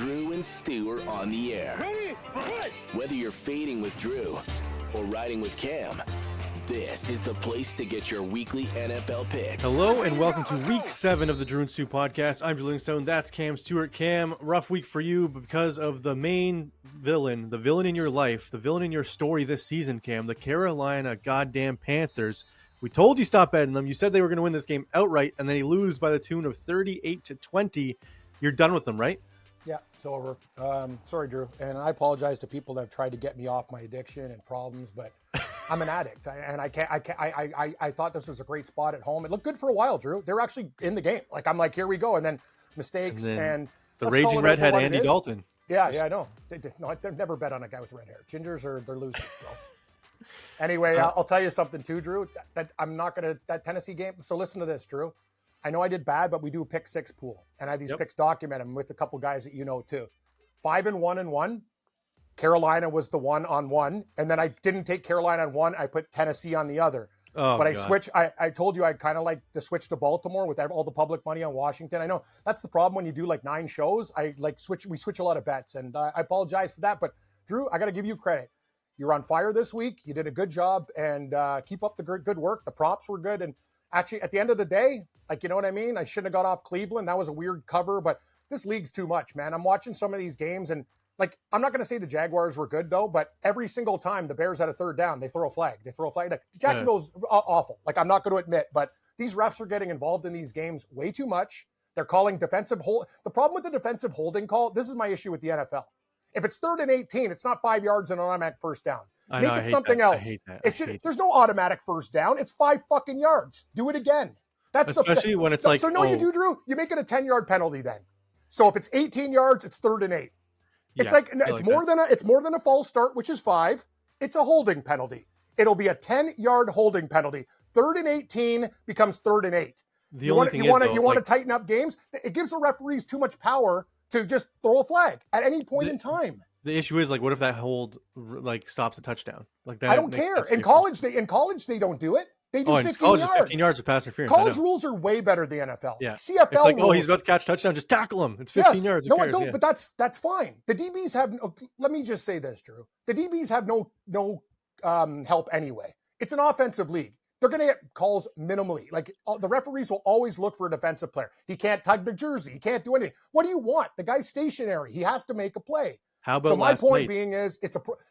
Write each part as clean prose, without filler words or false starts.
Drew and Stu are on the air. Ready? Whether you're fading with Drew or riding with Cam, this is the place to get your weekly NFL picks. Hello and welcome to week 7 of the Drew and Stu podcast. I'm Drew Livingstone. That's Cam Stewart. Cam, rough week for you because of the main villain, the villain in your life, the villain in your story this season, Cam, the Carolina goddamn Panthers. We told you stop betting them. You said they were going to win this game outright, and then they lose by the tune of 38-20. You're done with them, right? Yeah, it's over. Sorry, Drew. And I apologize to people that have tried to get me off my addiction and problems, but I'm an addict. And I thought this was a great spot at home. It looked good for a while, Drew. They were actually in the game. I'm like, here we go. And then mistakes and the raging redhead, Andy Dalton. Yeah, I know. They've never bet on a guy with red hair. Gingers they're losers, bro. Anyway, I'll tell you something too, Drew. That Tennessee game. So listen to this, Drew. I know I did bad, but we do a pick 6 pool, and I have these picks documented with a couple guys that you know too. 5-1-1. Carolina was the 1-on-1, and then I didn't take Carolina on one. I put Tennessee on the other. Oh, but I God. switched. I told you I kind of like to switch to Baltimore with all the public money on Washington. I know that's the problem when you do like 9 shows. We switch a lot of bets, and I apologize for that. But Drew, I got to give you credit. You're on fire this week. You did a good job, and keep up the good work. The props were good, and actually, at the end of the day, you know what I mean? I shouldn't have got off Cleveland. That was a weird cover, but this league's too much, man. I'm watching some of these games, and I'm not going to say the Jaguars were good, though, but every single time the Bears had a third down, they throw a flag. Jacksonville's awful. I'm not going to admit, but these refs are getting involved in these games way too much. They're calling defensive hold. The problem with the defensive holding call, this is my issue with the NFL. If it's 3rd and 18, it's not 5 yards and an automatic first down. Make it something else. I hate that. There's no automatic first down. It's 5 fucking yards. Do it again. Especially when it's you do, Drew? You make it a 10-yard penalty then. So if it's 18 yards, it's 3rd and 8. It's more than a false start, which is 5. It's a holding penalty. It'll be a 10-yard holding penalty. 3rd and 18 becomes 3rd and 8. You want to tighten up games? It gives the referees too much power to just throw a flag at any point in time. The issue is what if that hold stops a touchdown? That I don't care. In college they don't do it. They do 15 yards. 15 yards of pass interference. College rules are way better than the NFL. Yeah. CFL rules. He's about to catch a touchdown, just tackle him. It's 15 yards. No, but that's fine. The DBs have. Let me just say this, Drew. The DBs have no help anyway. It's an offensive league. They're going to get calls minimally. The referees will always look for a defensive player. He can't tug the jersey. He can't do anything. What do you want? The guy's stationary. He has to make a play. How about so my point being is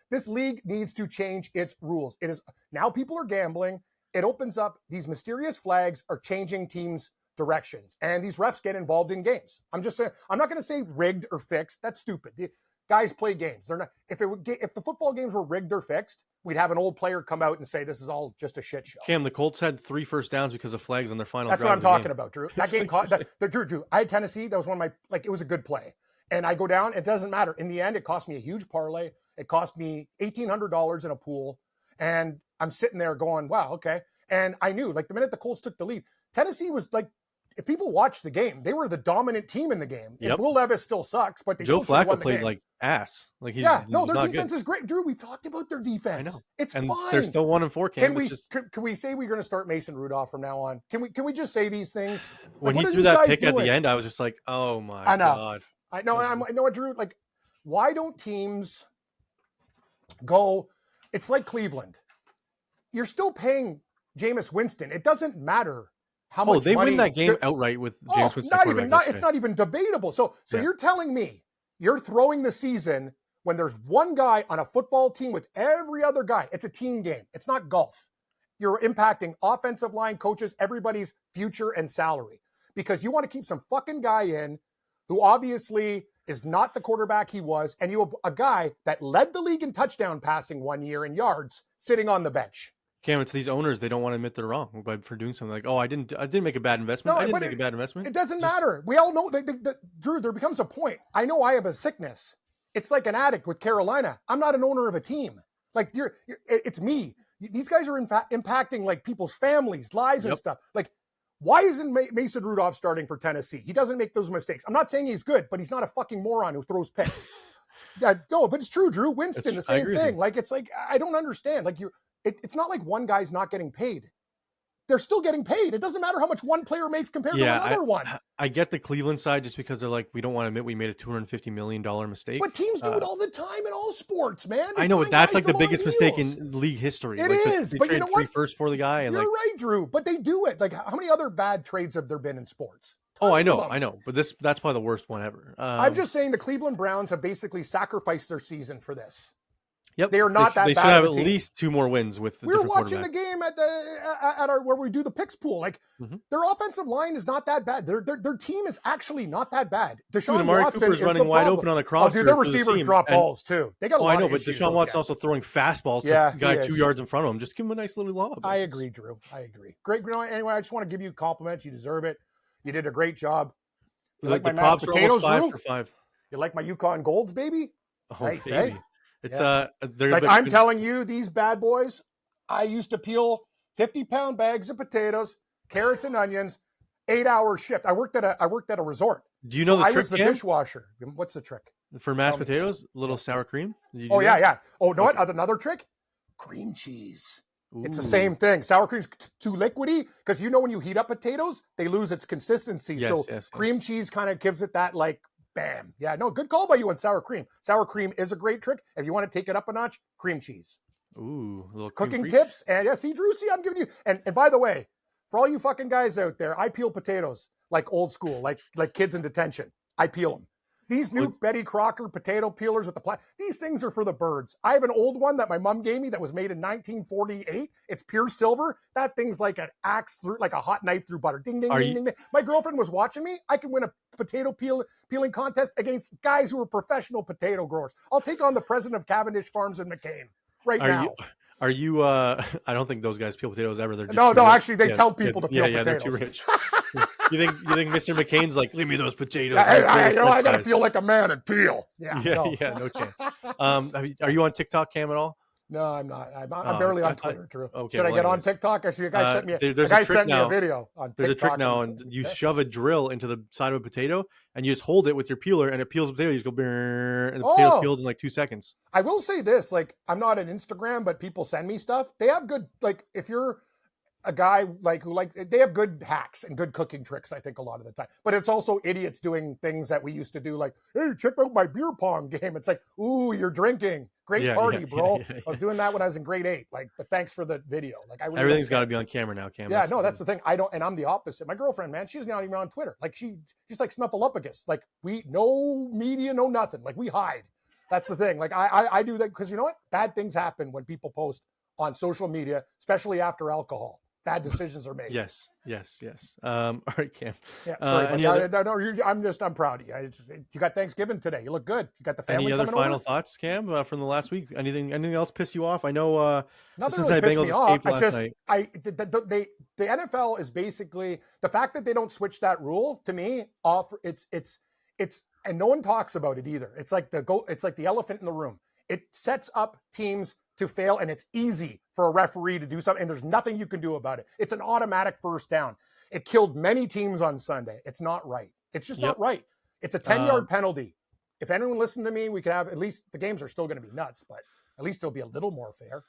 this league needs to change its rules. It is now people are gambling. It opens up these mysterious flags are changing teams' directions, and these refs get involved in games. I'm just saying. I'm not going to say rigged or fixed. That's stupid. The guys play games. They're not. If the football games were rigged or fixed, we'd have an old player come out and say this is all just a shit show. Cam, the Colts had 3 first downs because of flags on their final. That's what I'm talking about, Drew. That game Drew. I had Tennessee. That was one of my it was a good play. And I go down, it doesn't matter. In the end, it cost me a huge parlay. It cost me $1,800 in a pool. And I'm sitting there going, wow, okay. And I knew, the minute the Colts took the lead, Tennessee was if people watched the game, they were the dominant team in the game. Yep. Will Levis still sucks, but Joe Flacco played ass. Their defense is great. Drew, we've talked about their defense. I know. It's and fine. They're still 1-4, Cam. Can we say we're going to start Mason Rudolph from now on? Can we just say these things? When he threw that pick at the end, I was just oh my God. I know. I know what, Drew. Why don't teams go? It's like Cleveland. You're still paying Jameis Winston. It doesn't matter how much. They money win that game outright with Jameis Winston. It's not even debatable. So you're telling me you're throwing the season when there's one guy on a football team with every other guy. It's a team game. It's not golf. You're impacting offensive line coaches, everybody's future and salary because you want to keep some fucking guy in who obviously is not the quarterback he was, and you have a guy that led the league in touchdown passing 1 year in yards sitting on the bench. Cam, it's these owners, they don't want to admit they're wrong for doing something I didn't make a bad investment. I didn't make a bad investment. It doesn't matter. We all know Drew, there becomes a point. I know I have a sickness. It's like an addict with Carolina. I'm not an owner of a team. It's me. These guys are impacting people's families, lives and stuff. Why isn't Mason Rudolph starting for Tennessee? He doesn't make those mistakes. I'm not saying he's good, but he's not a fucking moron who throws picks. No, but it's true, Drew. Winston, the same thing. I don't understand. It's not like one guy's not getting paid. they're still getting paid. It doesn't matter how much one player makes compared to another one. I get the Cleveland side just because they're like, we don't want to admit we made a $250 million mistake. But teams do it all the time in all sports, man. I know, but that's like the biggest mistake in league history. It like is, but you know what? 3 firsts for the guy. And You're right, Drew. But they do it. Like, how many other bad trades have there been in sports? Oh, I know. But that's probably the worst one ever. I'm just saying the Cleveland Browns have basically sacrificed their season for this. Yep, they are not that bad. They should have at least 2 more wins with. The we were watching the game at our where we do the picks pool. Like their offensive line is not that bad. Their team is actually not that bad. Deshaun Watson is running wide open on the cross. Oh, dude, their receivers drop balls too. They got a lot of issues. But Deshaun Watson also throwing fastballs to the guy 2 yards in front of him. Just give him a nice little lob. I agree, Drew. I agree. Great. Anyway, I just want to give you compliments. You deserve it. You did a great job. You like my mashed potatoes, Drew? 5. You like my Yukon Golds, baby? Oh, nice, baby. It's like I'm telling you, these bad boys. I used to peel 50-pound bags of potatoes, carrots, and onions, 8-hour shift. I worked at a resort. Do you know the trick? I was the dishwasher. What's the trick for mashed potatoes? A little sour cream. Oh yeah. Oh, know what? Another trick? Cream cheese. Ooh. It's the same thing. Sour cream's too liquidy because when you heat up potatoes, they lose its consistency. Yes, cream cheese kind of gives it that like. Bam. Yeah, no, good call by you on sour cream. Sour cream is a great trick. If you want to take it up a notch, cream cheese. Ooh, a little cooking tips. And see, Drew, I'm giving you. And by the way, for all you fucking guys out there, I peel potatoes like old school, like kids in detention. I peel them. These new Betty Crocker potato peelers with these things are for the birds. I have an old one that my mom gave me that was made in 1948. It's pure silver. That thing's like an axe through, like a hot knife through butter. Ding, ding, ding, ding, ding. My girlfriend was watching me. I can win a potato peeling contest against guys who are professional potato growers. I'll take on the president of Cavendish Farms in McCain now. Are you? I don't think those guys peel potatoes ever. They're just no. Actually, they tell people to peel potatoes. They're too rich. You think Mr. McCain's like, leave me those potatoes? I got to feel like a man and peel. No chance. Are you on TikTok, Cam, at all? No, I'm not. I'm barely on Twitter, Drew. Okay, Should I get on TikTok? Actually, a guy sent me a video on TikTok. There's a trick now, and you shove a drill into the side of a potato, and you just hold it with your peeler, and it peels the potato. You just go, and the potato's peeled in like 2 seconds. I will say this, like, I'm not on Instagram, but people send me stuff. They have good, like, if you're a guy they have good hacks and good cooking tricks, I think, a lot of the time. But it's also idiots doing things that we used to do, like, hey, check out my beer pong game. It's like, ooh, you're drinking. Great party, bro. I was doing that when I was in grade 8. Like, but thanks for the video. Like, everything's got to be on camera now, Cam. Yeah, that's the thing. And I'm the opposite. My girlfriend, man, she's not even on Twitter. Like, she's like Snuffleupagus. Like, no media, no nothing. Like, we hide. That's the thing. Like, I do that because you know what? Bad things happen when people post on social media, especially after alcohol. Bad decisions are made. Yes. All right, Cam. Yeah, sorry, I'm proud of you. You got Thanksgiving today. You look good. You got the family. Any other final thoughts, Cam, from the last week? Anything else piss you off? I know nothing really pissed me off. The NFL is basically the fact that they don't switch that rule to me. It's and no one talks about it either. It's like the elephant in the room. It sets up teams to fail, and it's easy for a referee to do something, and there's nothing you can do about it. It's an automatic first down. It killed many teams on Sunday. It's not right. It's just not right. It's a 10-yard penalty. If anyone listened to me, we could have at least the games are still going to be nuts, but at least it'll be a little more fair.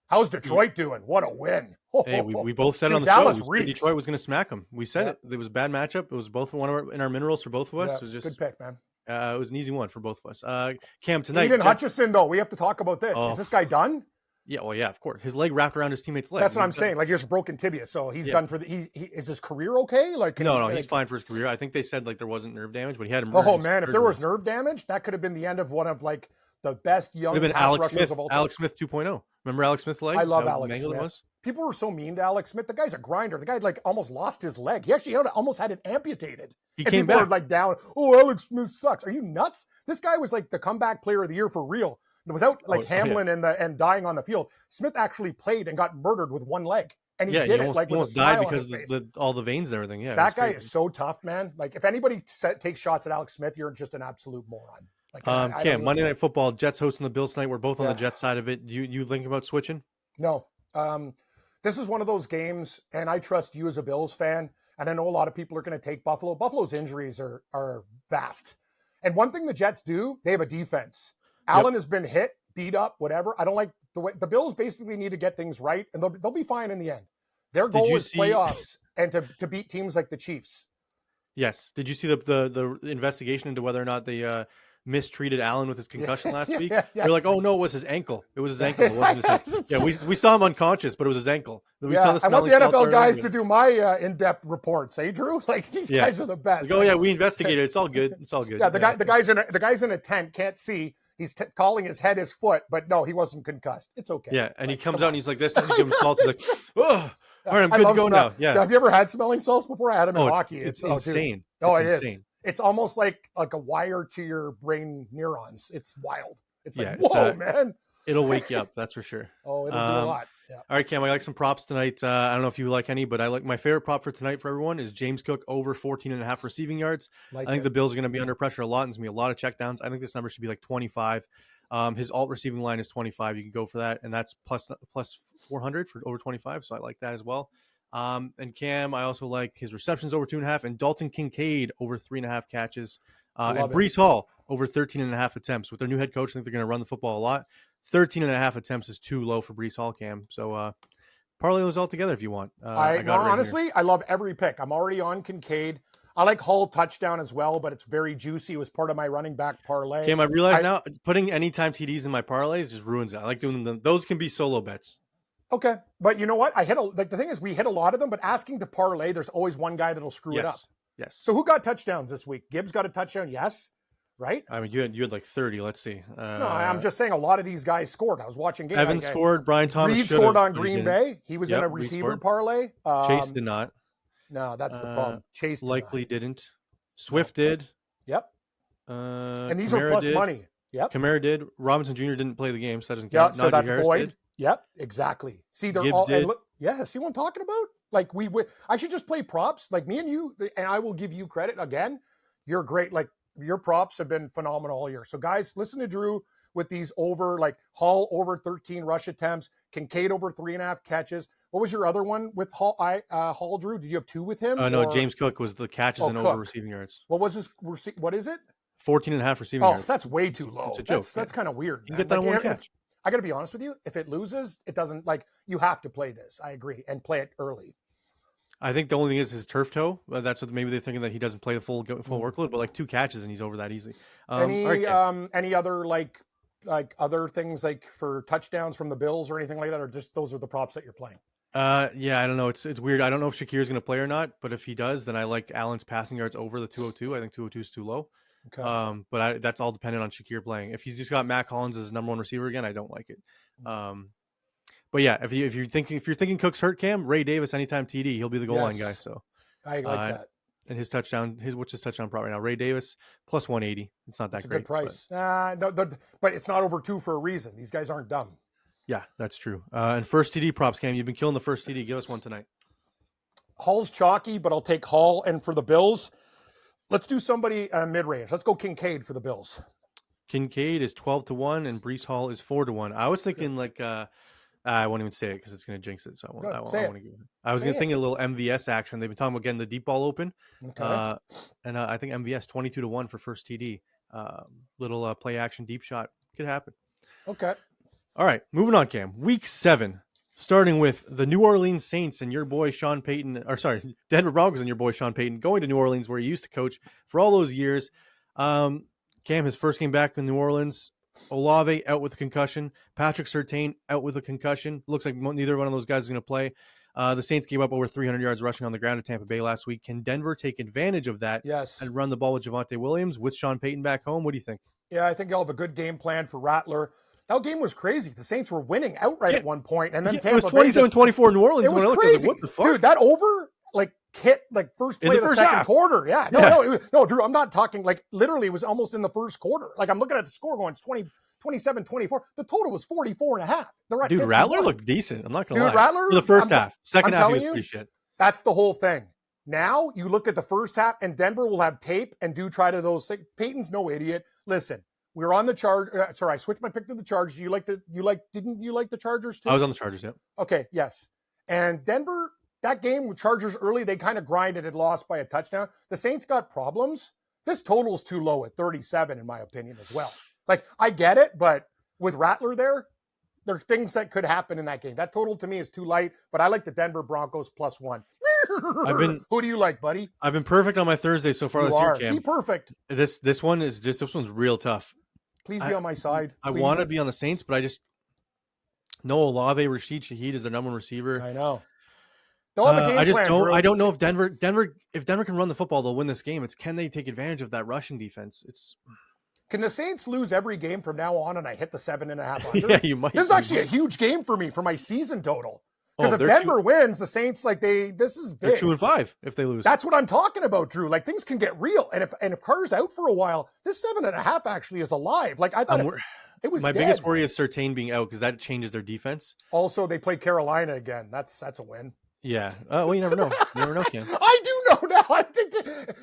How's Detroit doing? What a win. Hey, we both said on the show Detroit was going to smack them. We said it. It was a bad matchup. It was both in our minerals for both of us. Yeah, it was just good pick, man. It was an easy one for both of us. Cam, tonight. Eden Hutchison, though, we have to talk about this. Is this guy done? Yeah, well, yeah, of course. His leg wrapped around his teammate's leg. That's what I'm saying. Like, he has a broken tibia, so he's done for the. Is his career okay? Like, he's fine for his career. I think they said like there wasn't nerve damage, but he had. Oh man, if there was nerve damage, that could have been the end of one of like the best young pass rushers of all time. Alex Smith 2.0. Remember Alex Smith's leg? I love Alex Smith. People were so mean to Alex Smith. The guy's a grinder. The guy like almost lost his leg. He actually almost had it amputated. He came back. Were like down. Oh, Alex Smith sucks. Are you nuts? This guy was like the comeback player of the year for real. Without Hamlin and dying on the field, Smith actually played and got murdered with one leg. And he did it like with a smile on his face. Because of all the veins and everything. Yeah, that guy is so tough, man. Like if anybody takes shots at Alex Smith, you're just an absolute moron. Like Cam, Monday Night Football, Jets hosting the Bills tonight. We're both on the Jets side of it. You think about switching? No. This is one of those games, and I trust you as a Bills fan. And I know a lot of people are going to take Buffalo. Buffalo's injuries are vast. And one thing the Jets do, they have a defense. Allen has been hit, beat up, whatever. I don't like the way the Bills basically need to get things right, and they'll be fine in the end. Their goal is playoffs and to beat teams like the Chiefs. Yes. Did you see the investigation into whether or not they mistreated Allen with his concussion last week? They're like, oh no, it was his ankle. It was his ankle. It wasn't his head. Yeah, we saw him unconscious, but it was his ankle. We saw I want the NFL guys to do my in-depth reports. Hey, Drew, like these guys are the best. Like, we investigated. It's all good. It's all good. Yeah, the guy's in a tent, can't see. He's calling his head his foot, but no, he wasn't concussed. It's okay. Yeah, and he comes out and he's like this, and you give him salts. He's like, oh, all right, I'm good to go now. Yeah. Have you ever had smelling salts before? I had them in hockey. It's insane. It is. It's almost like a wire to your brain neurons. It's wild. It's like, whoa, man. It'll wake you up. That's for sure. Oh, it'll do a lot. Yeah. All right, Cam, I like some props tonight. I don't know if you like any, but I like my favorite prop for tonight for everyone is James Cook over 14.5 receiving yards. I think the Bills are going to be under pressure a lot, and there's going to be a lot of checkdowns. I think this number should be like 25. His alt receiving line is 25. You can go for that, and that's plus 400 for over 25. So I like that as well. And Cam, I also like his receptions over 2.5, and Dalton Kincaid over 3.5 catches, and Breece Hall over 13.5 attempts. With their new head coach, I think they're going to run the football a lot. 13.5 attempts is too low for Breece Hall, Cam. So parlay those all together if you want. Honestly, I love every pick. I'm already on Kincaid. I like Hall touchdown as well, but it's very juicy. It was part of my running back parlay. Cam, I realize now putting anytime TDs in my parlays just ruins it. I like doing them. Those can be solo bets. Okay, but you know what? the thing is, we hit a lot of them, but asking to parlay, there's always one guy that'll screw it up. Yes. So who got touchdowns this week? Gibbs got a touchdown. Yes. Right. I mean, you had like 30. Let's see. No, I'm just saying a lot of these guys scored. I was watching games. Evans scored. Brian Thomas Reed scored on Green Bay. He was in a receiver parlay. Chase did not. No, that's the problem. Chase likely didn't. Swift did. Yep. And these are plus money. Yep. Kamara did. Robinson Jr. didn't play the game, so that doesn't count. Yeah, so that's void. Yep, exactly. See, they're all. See what I'm talking about? Like I should just play props, like me and you, and I will give you credit again. You're great. Like your props have been phenomenal all year. So guys, listen to Drew with these over, like Hall over 13 rush attempts, Kincaid over 3.5 catches. What was your other one with Hall? Hall, Drew? Did you have two with him? No, James Cook was the catches and over receiving yards. What was his? What is it? 14.5 receiving yards. That's way too low. It's a joke. That's kind of weird. You can get that on one catch. I got to be honest with you. If it loses, it doesn't, like, you have to play this. I agree. And play it early. I think the only thing is his turf toe. That's what maybe they're thinking, that he doesn't play the full workload, but like 2 catches and he's over that easy. Any other like other things like for touchdowns from the Bills or anything like that, or just those are the props that you're playing? Yeah, I don't know. It's weird. I don't know if Shakir's going to play or not, but if he does, then I like Allen's passing yards over the 202. I think 202 is too low. Okay. But that's all dependent on Shakir playing. If he's just got Mac Hollins as number one receiver again, I don't like it. But yeah, if you're thinking Cook's hurt, Cam, Ray Davis anytime TD, he'll be the goal line guy. So I like that. And his touchdown, what's his touchdown prop right now? Ray Davis plus 180. It's not that great. Good price. But it's not over 2 for a reason. These guys aren't dumb. Yeah, that's true. And first TD props, Cam, you've been killing the first TD. Give us one tonight. Hall's chalky, but I'll take Hall. And for the Bills, let's do somebody mid-range. Let's go Kincaid for the Bills. Kincaid is 12-1 and Breece Hall is 4-1. I was thinking I won't even say it because it's going to jinx it. So I won't give it. I was thinking a little MVS action. They've been talking about getting the deep ball open. Okay. And I think MVS 22-1 for first TD. Little play action deep shot could happen. Okay. All right, moving on, Cam. Week 7, starting with the New Orleans Saints and your boy Sean Payton, Denver Broncos and your boy Sean Payton going to New Orleans where he used to coach for all those years. Cam, his first game back in New Orleans, Olave out with a concussion. Patrick Surtain out with a concussion. Looks like neither one of those guys is going to play. The Saints gave up over 300 yards rushing on the ground at Tampa Bay last week. Can Denver take advantage of that and run the ball with Javonte Williams with Sean Payton back home? What do you think? Yeah, I think they'll have a good game plan for Rattler. That game was crazy. The Saints were winning outright at one point, and then Tampa Bay was 27-24 New Orleans. It was crazy. What the fuck? Dude, that over hit first play of the second quarter. Yeah. No, Drew, I'm not talking literally it was almost in the first quarter. I'm looking at the score going, it's 27-24. The total was 44.5. Dude, Rattler looked decent. I'm not going to lie. Rattler, for the first half. Second half, he was pretty shit. That's the whole thing. Now you look at the first half, and Denver will have tape and try to those things. Peyton's no idiot. Listen, we're on the charge. I switched my pick to the Chargers. Didn't you like the Chargers too? I was on the Chargers, yeah. Okay, yes. And Denver, that game with Chargers early, they kind of grinded and lost by a touchdown. The Saints got problems. This total is too low at 37, in my opinion, as well. I get it, but with Rattler there, there are things that could happen in that game. That total to me is too light, but I like the Denver Broncos +1. Who do you like, buddy? I've been perfect on my Thursday so far You this year, are. Cam. Be perfect. This one's real tough. Please be on my side. I want to be on the Saints, but I just know Olave, Rashid Shaheed is their number one receiver. I know. They'll have a game plan, Drew. I don't know if Denver can run the football, they'll win this game. It's can they take advantage of that rushing defense? Can the Saints lose every game from now on and I hit the 7.5 under? Yeah, you might. This is actually a huge game for me for my season total. Because if they're Denver wins, the Saints, this is big. They're 2-5 if they lose. That's what I'm talking about, Drew. Like, things can get real. And if Carr's out for a while, this 7.5 actually is alive. Like, I thought it was my dead. biggest worry is Surtain being out because that changes their defense. Also, they play Carolina again. That's a win. Yeah. Well, you never know. You never know, Cam. I do know now. I think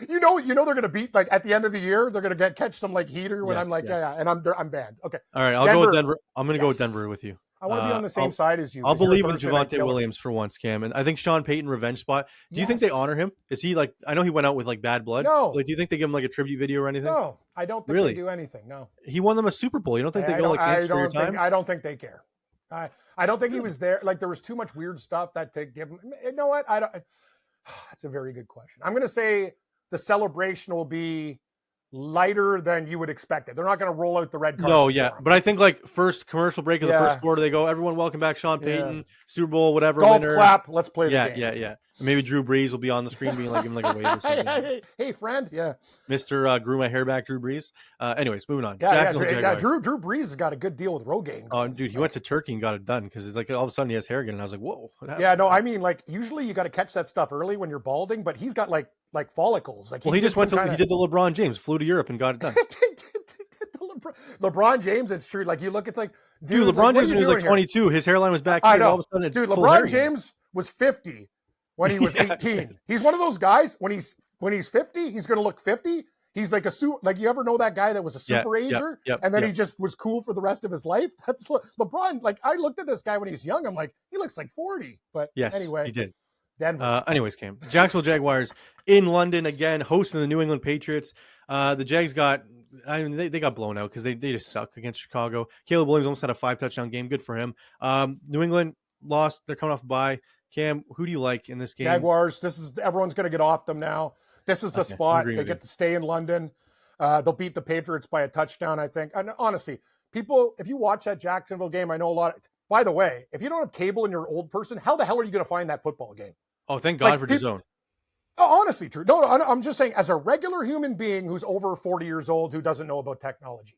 you know they're going to beat, like, at the end of the year, they're going to catch some, like, heater when I'm like, yeah, and I'm banned. Okay. All right, I'll go with Denver. I'm going to go with Denver with you. I want to be on the same side as you. I'll believe in Javonte Williams for once, Cam. And I think Sean Payton revenge spot. Do you think they honor him? Is he like, I know he went out with like bad blood. No. Like, do you think they give him like a tribute video or anything? No, I don't think they do anything. No. He won them a Super Bowl. You don't think they go like, thanks for your time? I don't think they care. I don't think he was there. Like, there was too much weird stuff that to give him. You know what? That's a very good question. I'm going to say the celebration will be lighter than you would expect it. They're not going to roll out the red carpet. No, yeah. But I think like first commercial break of the first quarter, they go, everyone welcome back Sean Payton, Super Bowl, whatever. Golf winner. clap. Let's play the game. Yeah. Maybe Drew Brees will be on the screen being like, giving like a wave or something. Hey, friend. Yeah. Mr. Grew my hair back, Drew Brees. Anyways, moving on. Drew Brees has got a good deal with Rogaine. Oh, dude, he went to Turkey and got it done because it's like all of a sudden he has hair again. And I was like, whoa. Yeah, no, I mean, like, usually you got to catch that stuff early when you're balding, but he's got like follicles. Like, he just went to, he did the LeBron James, flew to Europe and got it done. LeBron James, it's true. Like, you look, it's like, dude LeBron James when he was like 22, his hairline was back here. I know. All of a sudden, dude, LeBron James was 50 when he was 18. He's one of those guys when he's 50, he's going to look 50. He's like like, you ever know that guy that was a super ager and then he just was cool for the rest of his life? That's LeBron. Like, I looked at this guy when he was young. I'm like, he looks like 40. But anyway, he did. Denver. Anyways, Cam, Jacksonville Jaguars in London again, hosting the New England Patriots. The Jags they got blown out because they just suck against Chicago. Caleb Williams almost had a 5-touchdown game. Good for him. New England lost. They're coming off a bye. Cam, who do you like in this game? Jaguars. Everyone's going to get off them now. This is the spot. They get to stay in London. They'll beat the Patriots by a touchdown, I think. And honestly, people, if you watch that Jacksonville game, I know a lot. By the way, if you don't have cable and you're an old person, how the hell are you going to find that football game? Oh, thank God for DAZN. Honestly, true. No, I'm just saying, as a regular human being who's over 40 years old who doesn't know about technology,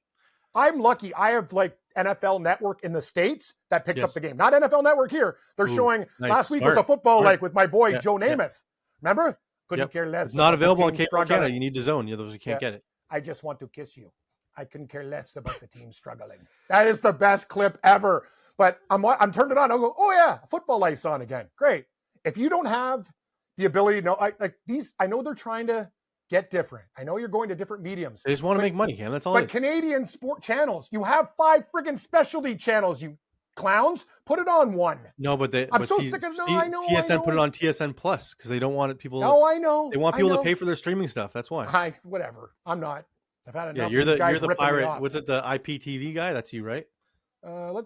I'm lucky. I have like NFL Network in the States that picks up the game. Not NFL Network here. They're showing last week was a football like with my boy Joe Namath. Remember? Couldn't care less. It's not available on cable in Canada. You need DAZN. Those you can't get it. I just want to kiss you. I couldn't care less about the team struggling. That is the best clip ever. But I'm turned it on. I'll go, oh yeah, Football Life's on again. Great. If you don't have the ability to know, I know they're trying to get different. I know you're going to different mediums. They just want to make money, Cam. That's all. But Canadian sport channels, you have 5 friggin' specialty channels, you clowns. Put it on one. No, but I'm so sick of I know. TSN put it on TSN Plus because they don't want it people. No, I know. They want people to pay for their streaming stuff. That's why. Whatever. I'm not. I've had enough. Yeah, you're the pirate. Off. What's it? The IPTV guy? That's you, right?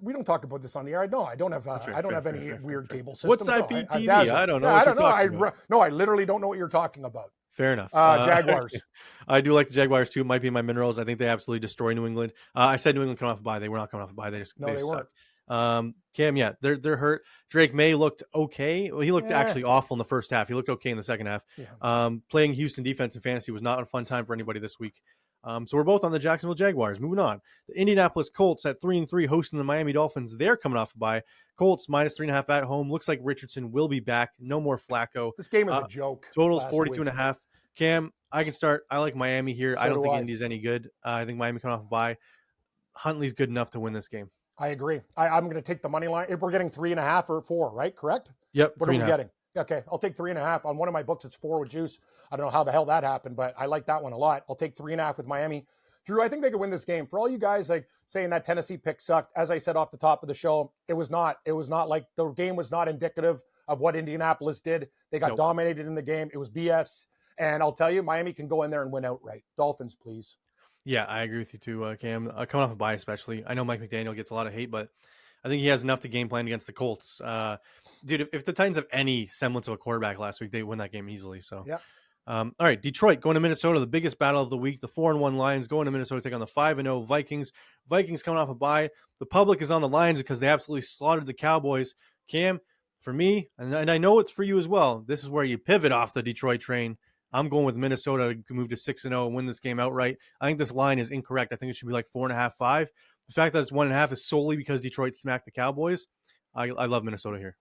We don't talk about this on the air. No, I don't have. I don't have any weird cable system. What's IPTV? I don't know. I don't know. I literally don't know what you're talking about. Fair enough. Jaguars. I do like the Jaguars too. It might be my minerals. I think they absolutely destroy New England. I said New England coming off a bye. They were not coming off a bye. They weren't. Cam, yeah, they're hurt. Drake May looked okay. Well, he looked actually awful in the first half. He looked okay in the second half. Yeah. Playing Houston defense in fantasy was not a fun time for anybody this week. So we're both on the Jacksonville Jaguars. Moving on. The Indianapolis Colts at 3-3 hosting the Miami Dolphins. They're coming off a bye. Colts -3.5 at home. Looks like Richardson will be back. No more Flacco. This game is a joke. Totals 42.5. Cam, I can start. I like Miami here. I don't think Indy's any good. I think Miami coming off a bye. Huntley's good enough to win this game. I agree. I'm going to take the money line. If we're getting 3.5 or 4, right? Correct? Yep. What are we getting? Okay, I'll take 3.5. On one of my books, it's 4 with juice. I don't know how the hell that happened, but I like that one a lot. I'll take 3.5 with Miami. Drew, I think they could win this game. For all you guys like saying that Tennessee pick sucked, as I said off the top of the show, it was not. It was not like the game was not indicative of what Indianapolis did. They got dominated in the game. It was BS. And I'll tell you, Miami can go in there and win outright. Dolphins, please. Yeah, I agree with you too, Cam. Coming off a bye especially. I know Mike McDaniel gets a lot of hate, but I think he has enough to game plan against the Colts. Dude, if the Titans have any semblance of a quarterback last week, they win that game easily. So, Yeah. All right, Detroit going to Minnesota, the biggest battle of the week. The 4-1 Lions going to Minnesota to take on the 5-0 Vikings. Vikings coming off a bye. The public is on the Lions because they absolutely slaughtered the Cowboys. Cam, for me, and I know it's for you as well, this is where you pivot off the Detroit train. I'm going with Minnesota to move to 6-0 and win this game outright. I think this line is incorrect. I think it should be like 4.5, 5. The fact that it's 1.5 is solely because Detroit smacked the Cowboys. I love Minnesota here.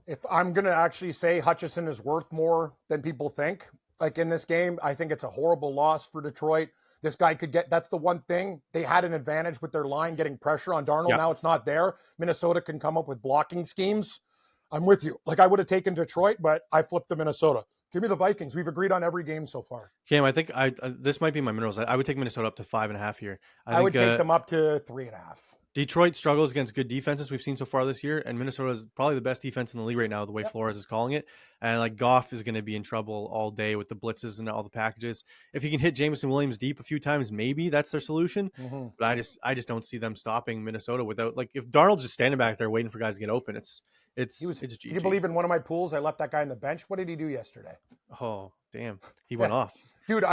If I'm going to actually say Hutchinson is worth more than people think, like in this game, I think it's a horrible loss for Detroit. This guy could get, that's the one thing. They had an advantage with their line getting pressure on Darnold. Yeah. Now it's not there. Minnesota can come up with blocking schemes. I'm with you. Like I would have taken Detroit, but I flipped to Minnesota. Give me the Vikings. We've agreed on every game so far. Cam, I think this might be my minerals. I would take Minnesota up to 5.5 here. I would take them up to 3.5. Detroit struggles against good defenses we've seen so far this year, and Minnesota is probably the best defense in the league right now, the way Flores is calling it. And like Goff is going to be in trouble all day with the blitzes and all the packages. If he can hit Jameson Williams deep a few times, maybe that's their solution. Mm-hmm. But I just don't see them stopping Minnesota without, like, if Darnold's just standing back there waiting for guys to get open, it's GG. Can you believe in one of my pools I left that guy on the bench? What did he do yesterday? Oh, damn. He went off. Dude,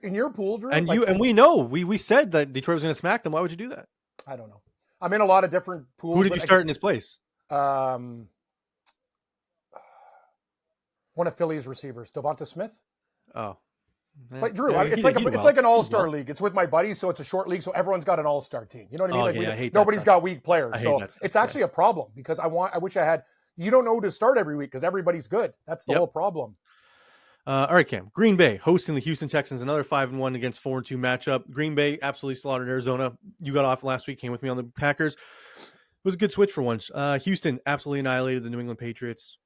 in your pool, Drew? And we know, we said that Detroit was going to smack them. Why would you do that? I don't know. I'm in a lot of different pools. Who did you start in his place? One of Philly's receivers, Devonta Smith. Oh. But Drew, it's like an all-star league. It's with my buddies, so it's a short league, so everyone's got an all-star team. You know what I mean? Like nobody's got weak players. So it's actually a problem because I wish I had. You don't know who to start every week because everybody's good. That's the whole problem. All right, Cam. Green Bay hosting the Houston Texans, another 5-1 against 4-2 matchup. Green Bay absolutely slaughtered Arizona. You got off last week, came with me on the Packers. It was a good switch for once. Houston absolutely annihilated the New England Patriots.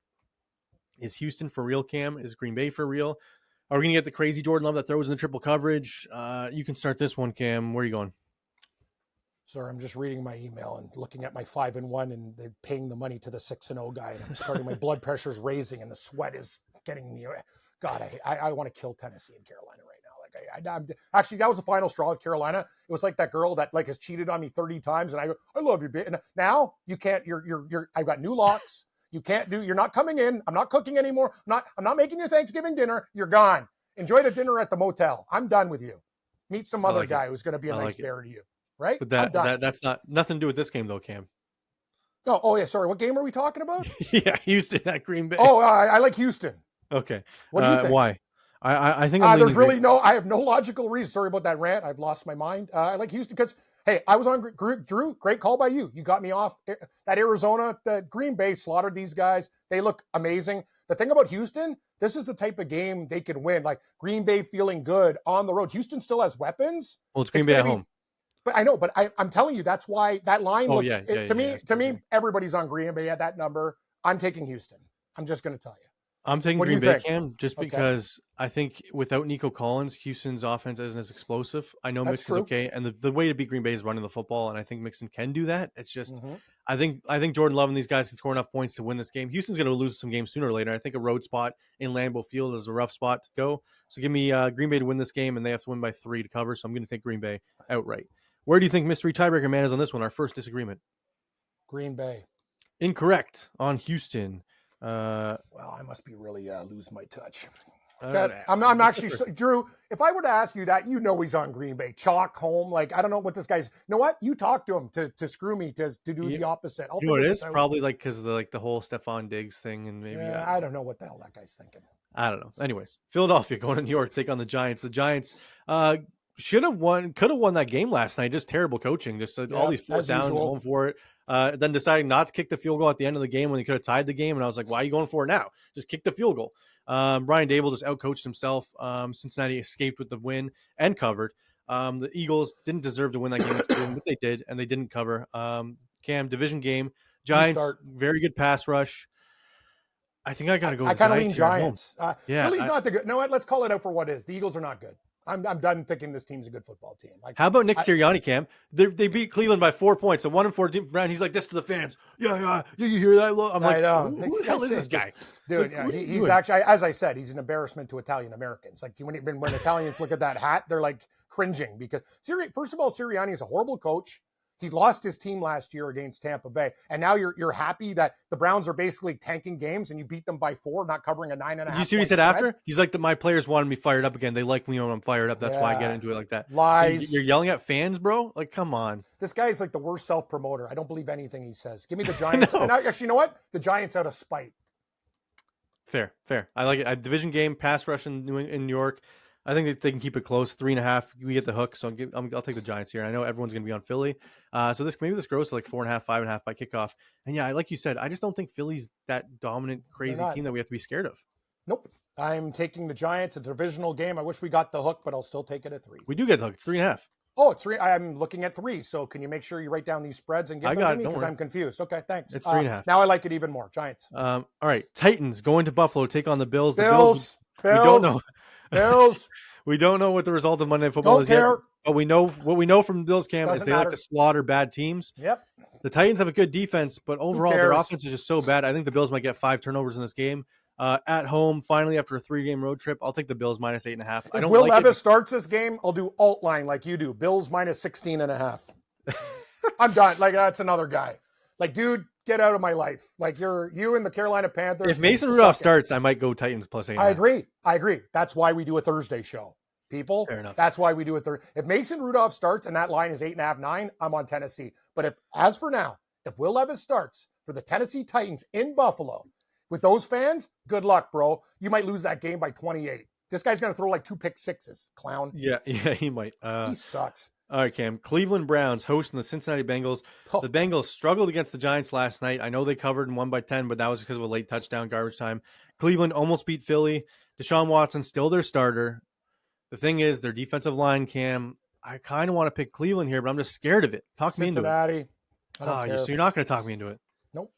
Is Houston for real, Cam? Is Green Bay for real? Are we going to get the crazy Jordan Love that throws in the triple coverage? You can start this one, Cam. Where are you going? Sir, I'm just reading my email and looking at my 5-1, and they're paying the money to the 6-0 guy, and I'm starting. My blood pressure's raising, and the sweat is getting me. God, I want to kill Tennessee and Carolina right now. Like actually, that was the final straw with Carolina. It was like that girl that like has cheated on me 30 times, and I go, I love you, bitch. And now you can't. I've got new locks. You can't do. You're not coming in. I'm not cooking anymore. I'm not making your Thanksgiving dinner. You're gone. Enjoy the dinner at the motel. I'm done with you. Meet some other guy who's going to be a nice bear to you. Right? But that's nothing to do with this game though, Cam. Oh yeah. Sorry. What game are we talking about? Yeah, Houston at Green Bay. Oh, I like Houston. Okay. What do you think? Why? I think there's really I have no logical reason. Sorry about that rant. I've lost my mind. I like Houston because, hey, I was on Drew. Great call by you. You got me off that Arizona. The Green Bay slaughtered these guys. They look amazing. The thing about Houston, this is the type of game they can win. Like Green Bay feeling good on the road. Houston still has weapons. Well, it's Green Bay at home. But I know, but I'm telling you, that's why that line looks to me, everybody's on Green Bay at that number. I'm taking Houston. I'm just going to tell you. I'm taking Green Bay, Cam, just because I think without Nico Collins, Houston's offense isn't as explosive. I know Mixon's okay, and the way to beat Green Bay is running the football, and I think Mixon can do that. It's just I think Jordan Love and these guys can score enough points to win this game. Houston's going to lose some games sooner or later. I think a road spot in Lambeau Field is a rough spot to go. So give me Green Bay to win this game, and they have to win by 3 to cover. So I'm going to take Green Bay outright. Where do you think mystery tiebreaker man is on this one? Our first disagreement. Green Bay. Incorrect on Houston. Well, I must be really lose my touch. I'm actually Drew. If I were to ask you that, you know he's on Green Bay. Chalk home. Like I don't know what this guy's. You know what? You talk to him to screw me to do the opposite. You know what it is? Probably like because of the whole Stephon Diggs thing and maybe. Yeah, I don't know what the hell that guy's thinking. I don't know. Anyways, Philadelphia going to New York, take on the Giants. The Giants could have won that game last night. Just terrible coaching. Just all these fourth downs, going for it. Then deciding not to kick the field goal at the end of the game when he could have tied the game. And I was like, why are you going for it now? Just kick the field goal. Brian Dable just outcoached himself. Cincinnati escaped with the win and covered. The Eagles didn't deserve to win that game, but they did, and they didn't cover. Cam, division game. Giants, very good pass rush. I think I got to go with I kind of lean Giants. Philly's not the good. No, let's call it out for what it is. The Eagles are not good. I'm done thinking this team's a good football team. How about Nick Sirianni, Cam? They beat Cleveland by 4 points. A 1-4 round. He's like this to the fans. Yeah. You hear that? I'm like, who the hell is this guy? Dude, he's actually, as I said, he's an embarrassment to Italian Americans. Like when Italians look at that hat, they're like cringing because first of all, Sirianni is a horrible coach. He lost his team last year against Tampa Bay, and now you're happy that the Browns are basically tanking games and you beat them by 4, not covering a 9.5. Did you see what he said after? He's like, my players wanted me fired up again. They like me when I'm fired up. That's why I get into it like that. Lies. So you're yelling at fans, bro? Like, come on. This guy is like the worst self-promoter. I don't believe anything he says. Give me the Giants. And actually, you know what? The Giants out of spite. Fair. I like it. A division game, pass rush in New York. I think that they can keep it close, 3.5. We get the hook, so I'll take the Giants here. I know everyone's going to be on Philly, so maybe this grows to like 4.5, 5.5 by kickoff. And yeah, like you said, I just don't think Philly's that dominant, crazy team that we have to be scared of. Nope. I'm taking the Giants. A divisional game. I wish we got the hook, but I'll still take it at 3. We do get the hook. It's 3.5. Oh, it's 3. I'm looking at 3. So can you make sure you write down these spreads and give them to me? Because I'm confused. Okay, thanks. It's 3.5. Now I like it even more. Giants. All right. Titans going to Buffalo, take on the Bills. Bills. We don't know. Bills. We don't know what the result of Monday Night Football is yet. But we know what we know from Bills camp is they like to slaughter bad teams. Yep. The Titans have a good defense, but overall their offense is just so bad. I think the Bills might get 5 turnovers in this game. At home, finally after a 3-game road trip, I'll take the Bills minus 8.5. If Will Levis starts this game, I'll do alt line like you do. Bills minus 16.5. I'm done. Like, that's another guy. Like, dude, get out of my life. Like, you and the Carolina Panthers. If Mason Rudolph starts, I might go Titans plus 8.5. I agree. That's why we do a Thursday show. People, fair enough. That's why we do a Thursday. If Mason Rudolph starts and that line is 8.5, 9, I'm on Tennessee. But as for now, if Will Levis starts for the Tennessee Titans in Buffalo, with those fans, good luck, bro. You might lose that game by 28. This guy's going to throw like 2 pick sixes, clown. Yeah, he might. He sucks. All right, Cam. Cleveland Browns hosting the Cincinnati Bengals. Oh. The Bengals struggled against the Giants last night. I know they covered and won by 10, but that was because of a late touchdown, garbage time. Cleveland almost beat Philly. Deshaun Watson still their starter. The thing is, their defensive line, Cam, I kind of want to pick Cleveland here, but I'm just scared of it. Talk me into it. Cincinnati. I don't care. So you're not going to talk me into it. Nope.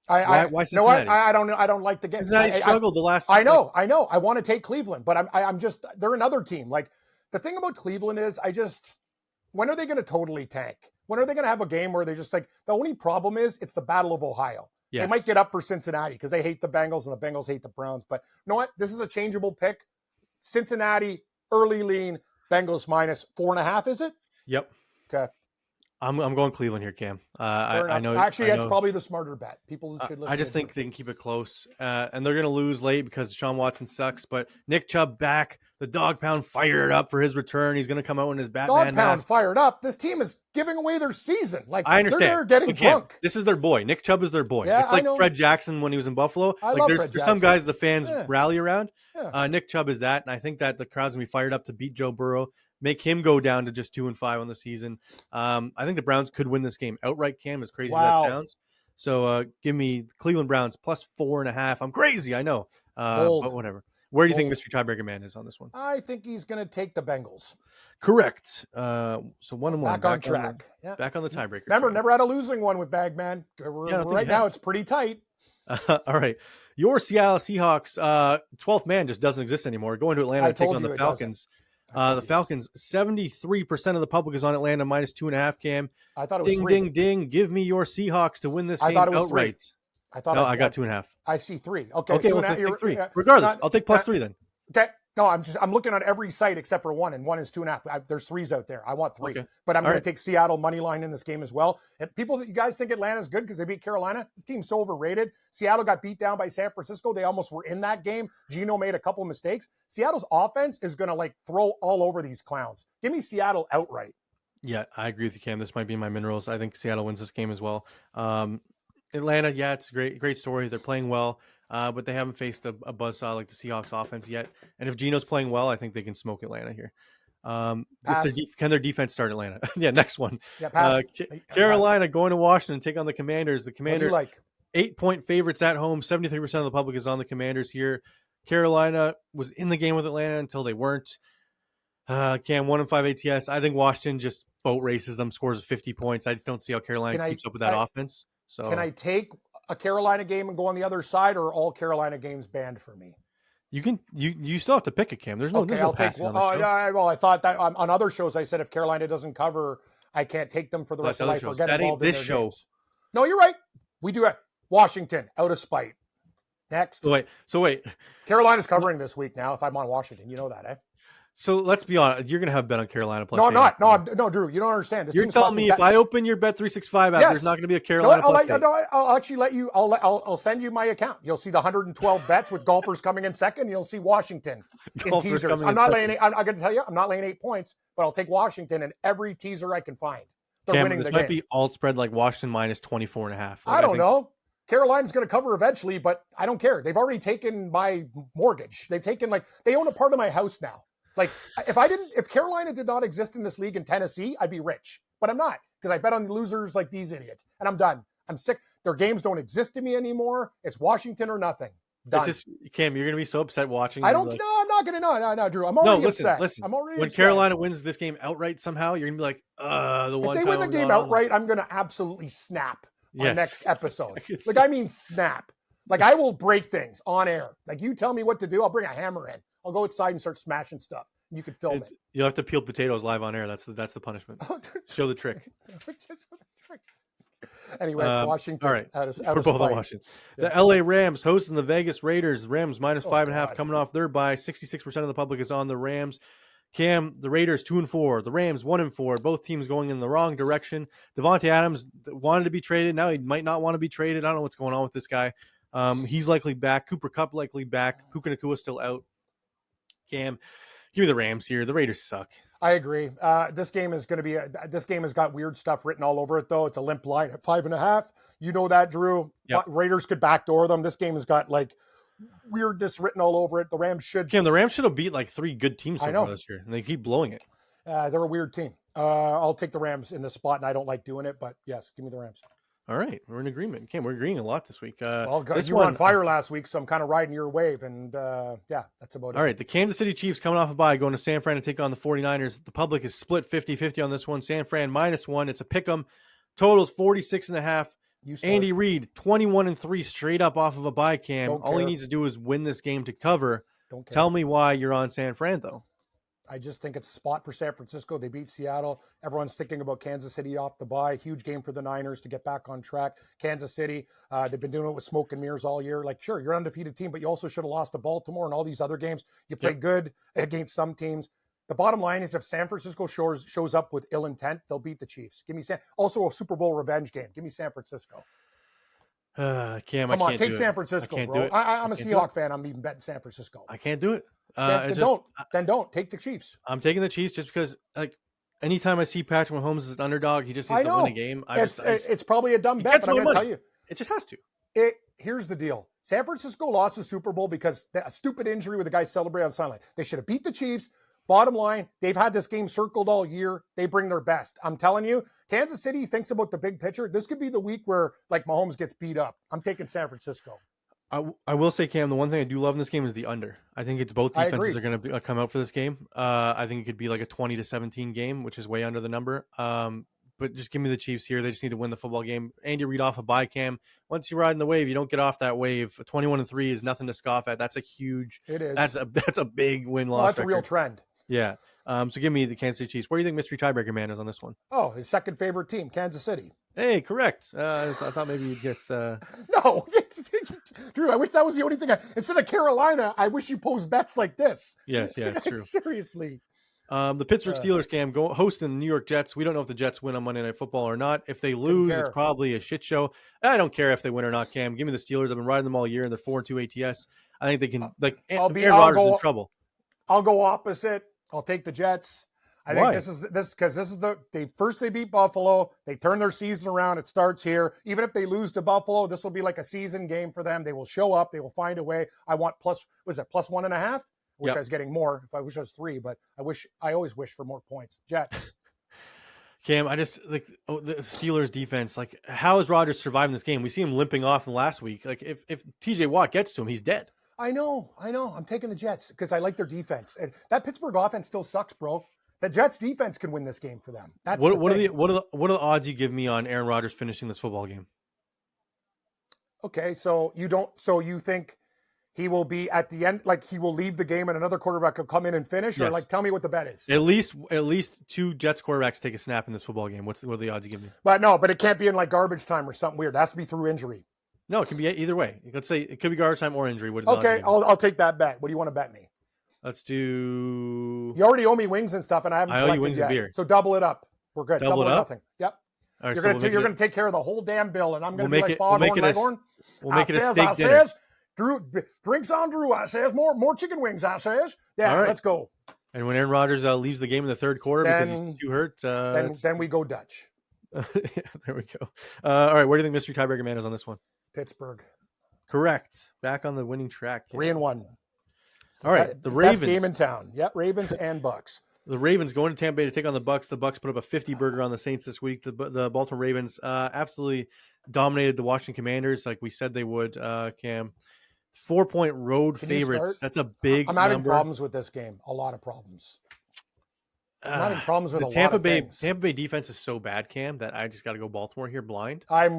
Why Cincinnati? No, I don't like the game. Cincinnati struggled the last. I know. I want to take Cleveland, but I'm just they're another team. Like the thing about Cleveland is when are they going to totally tank? When are they going to have a game where they're just like the only problem is it's the Battle of Ohio. Yes. They might get up for Cincinnati because they hate the Bengals and the Bengals hate the Browns. But you know what? This is a changeable pick. Cincinnati early lean. Bengals minus 4.5. Is it? Yep. Okay. I'm going Cleveland here, Cam. I know. Actually, that's probably the smarter bet. People should listen. I just think they can keep it close, and they're going to lose late because Deshaun Watson sucks. But Nick Chubb back, the dog pound fired up for his return. He's going to come out in his Batman mask. Fired up. This team is giving away their season. Like I understand. They're getting drunk. This is their boy. Nick Chubb is their boy. Yeah, it's like Fred Jackson when he was in Buffalo. There's some guys the fans rally around. Yeah. Nick Chubb is that, and I think that the crowd's going to be fired up to beat Joe Burrow. Make him go down to just 2-5 on the season. I think the Browns could win this game outright, Cam, as crazy as that sounds. So give me Cleveland Browns plus 4.5. I'm crazy, I know. But whatever. Where do you think Mr. Tiebreaker Man is on this one? I think he's going to take the Bengals. Correct. So 1-1. Back on track. Back on the tiebreaker. Remember, never had a losing one with Bagman. Right now, it's pretty tight. All right. Your Seattle Seahawks, 12th man just doesn't exist anymore. Going to Atlanta to take on the Falcons. The Falcons, 73% of the public is on Atlanta, minus 2.5, Cam. I thought it was 3. Ding, ding. Give me your Seahawks to win this game outright. 3. I got 2.5. I see 3. Okay, well, take 3. Regardless, I'll take plus 3 then. Okay. No, I'm looking on every site except for 1, and 1 is 2.5. There's 3s out there. I want 3. Okay. But I'm going to take Seattle money line in this game as well. And you guys think Atlanta's good because they beat Carolina? This team's so overrated. Seattle got beat down by San Francisco. They almost were in that game. Geno made a couple of mistakes. Seattle's offense is going to throw all over these clowns. Give me Seattle outright. Yeah, I agree with you, Cam. This might be my minerals. I think Seattle wins this game as well. Atlanta, yeah, it's a great story. They're playing well. But they haven't faced a buzzsaw like the Seahawks offense yet. And if Geno's playing well, I think they can smoke Atlanta here. Can their defense start Atlanta? Yeah, next one. Yeah, Carolina going to Washington, take on the Commanders. The Commanders, 8-point favorites at home. 73% of the public is on the Commanders here. Carolina was in the game with Atlanta until they weren't. Cam, 1-5 ATS. I think Washington just boat races them, scores 50 points. I just don't see how Carolina keeps up with that offense. So can I take a Carolina game and go on the other side, or are all Carolina games banned for me? You still have to pick a Cam. There's no passing on the show. Well, I thought that on other shows I said if Carolina doesn't cover, I can't take them for the rest of life or get involved in their games. No, you're right. We do it. Washington out of spite. Next. So wait. Carolina's covering this week now. If I'm on Washington, you know that, eh? So let's be honest. You're going to have bet on Carolina plus. No, I'm not. $8. No, Drew, you don't understand. This You're team's telling me if I open your Bet365 app, there's not going to be a Carolina plus. I'll actually let you. I'll send you my account. You'll see the 112 bets with golfers coming in second. You'll see Washington in teasers. I'm not laying. I'm going to tell you, I'm not laying 8 points, but I'll take Washington in every teaser I can find. They're winning the game. This might be alt spread like Washington minus 24.5. I don't know. Carolina's going to cover eventually, but I don't care. They've already taken my mortgage. They've taken they own a part of my house now. Like if Carolina did not exist in this league in Tennessee, I'd be rich, but I'm not because I bet on losers like these idiots, and I'm done. I'm sick. Their games don't exist to me anymore. It's Washington or nothing. Done. It's just, Cam, you're going to be so upset watching. I don't. No, I'm not going to. No, Drew. I'm already upset. Listen. I'm already when upset. Carolina wins this game outright somehow, you're going to be like, If they win the game outright, I'm going to absolutely snap on next episode. I mean snap. Like I will break things on air. Like you tell me what to do, I'll bring a hammer in. I'll go outside and start smashing stuff. You can film it. You'll have to peel potatoes live on air. That's the punishment. Show the trick. Anyway, Washington. All right. We're both on Washington. Yeah. The LA Rams hosting the Vegas Raiders. Rams minus 5.5 coming off their bye. 66% of the public is on the Rams. Cam, the Raiders 2-4, the Rams 1-4. Both teams going in the wrong direction. Devontae Adams wanted to be traded. Now he might not want to be traded. I don't know what's going on with this guy. He's likely back. Cooper Kupp likely back. Puka Nakua's still out. Cam, give me the Rams here. The Raiders suck. I agree. This game is going to be. This game has got weird stuff written all over it, though. It's a limp line at 5.5. You know that, Drew. Yep. Raiders could backdoor them. This game has got weirdness written all over it. The Rams should. Cam, the Rams should have beat 3 good teams so far this year, and they keep blowing it. They're a weird team. I'll take the Rams in this spot, and I don't like doing it, but yes, give me the Rams. All right, we're in agreement. Cam, we're agreeing a lot this week. You were on fire last week, so I'm kind of riding your wave, and that's about it. All right, the Kansas City Chiefs coming off a bye, going to San Fran to take on the 49ers. The public is split 50-50 on this one. San Fran -1. It's a pick 'em. Totals 46.5. Andy Reid 21-3 straight up off of a bye, Cam. All he needs to do is win this game to cover. Tell me why you're on San Fran, though. I just think it's a spot for San Francisco. They beat Seattle. Everyone's thinking about Kansas City off the bye. Huge game for the Niners to get back on track. Kansas City, they've been doing it with smoke and mirrors all year. Sure, you're an undefeated team, but you also should have lost to Baltimore and all these other games. You play good against some teams. The bottom line is if San Francisco shows up with ill intent, they'll beat the Chiefs. Give me also a Super Bowl revenge game. Give me San Francisco. Cam, come on, take San Francisco, bro. I'm a Seahawks fan. I'm even betting San Francisco. I can't do it. Then don't take the Chiefs. I'm taking the Chiefs just because, anytime I see Patrick Mahomes as an underdog, he just needs to win a game. It's probably a dumb bet, but I'm going to tell you, it just has to. Here's the deal: San Francisco lost the Super Bowl because a stupid injury with the guy celebrating on the sideline. They should have beat the Chiefs. Bottom line, they've had this game circled all year. They bring their best. I'm telling you, Kansas City thinks about the big picture. This could be the week where Mahomes gets beat up. I'm taking San Francisco. I will say, Cam, the one thing I do love in this game is the under. I think it's both defenses are going to come out for this game. I think it could be like a 20-17 game, which is way under the number. But just give me the Chiefs here. They just need to win the football game. Andy Reid off a bye, Cam. Once you ride in the wave, you don't get off that wave. 21-3 is nothing to scoff at. That's a huge. It is. That's a big win-loss. That's a real trend. Yeah. So give me the Kansas City Chiefs. Where do you think mystery tiebreaker man is on this one? Oh, his second favorite team, Kansas City. Hey, correct. I thought maybe you'd guess. No, Drew. I wish that was the only thing. Instead of Carolina, I wish you posed bets like this. Yes, it's true. Seriously. The Pittsburgh Steelers, Cam, hosting the New York Jets. We don't know if the Jets win on Monday Night Football or not. If they lose, it's probably a shit show. I don't care if they win or not, Cam. Give me the Steelers. I've been riding them all year, and they're 4-2 ATS. I think they can. Aaron Rodgers is in trouble. I'll go opposite. I'll take the Jets. I think they beat Buffalo. They turn their season around. It starts here. Even if they lose to Buffalo, this will be like a season game for them. They will show up. They will find a way. I want plus 1.5? I wish I was getting more. If I wish I was 3, but I always wish for more points. Jets. Cam, I just the Steelers defense. How is Rodgers surviving this game? We see him limping off in the last week. If TJ Watt gets to him, he's dead. I know. I'm taking the Jets because I like their defense. And that Pittsburgh offense still sucks, bro. The Jets defense can win this game for them. That's what are the odds you give me on Aaron Rodgers finishing this football game? Okay, so you think he will be at the end, he will leave the game and another quarterback will come in and finish, or tell me what the bet is. At least 2 Jets quarterbacks take a snap in this football game. What are the odds you give me? But it can't be in garbage time or something weird. It has to be through injury. No, it can be either way. Let's say it could be garbage time or injury. Okay, I'll take that bet. What do you want to bet me? Let's do. You already owe me wings and stuff, and I haven't I owe you collected wings yet. and beer. So double it up. We're good. Double it or up? nothing. Yep. All right, You're going to take care of the whole damn bill, and I'm going to be like we'll Foghorn Leghorn. We'll make it a steak dinner. Says, Drew, drinks on Drew. I says more chicken wings. I says, yeah, All right. let's go. And when Aaron Rodgers leaves the game in the third quarter because he's too hurt, then we go Dutch. There we go. All right, where do you think Mystery Tiebreaker Man is on this one? Pittsburgh. Correct. Back on the winning track. 3-1. All right, the Ravens. Best game in town. Yep, Ravens and Bucks. The Ravens going to Tampa Bay to take on the Bucks. The Bucks put up a 50-burger on the Saints this week. The Baltimore Ravens absolutely dominated the Washington Commanders like we said they would, Cam. 4-point road favorites. That's a big I'm having number. problems with this game. A lot of problems. I'm having problems with the a Tampa lot of Bay things. Tampa Bay defense is so bad, Cam, that I just got to go Baltimore here blind. You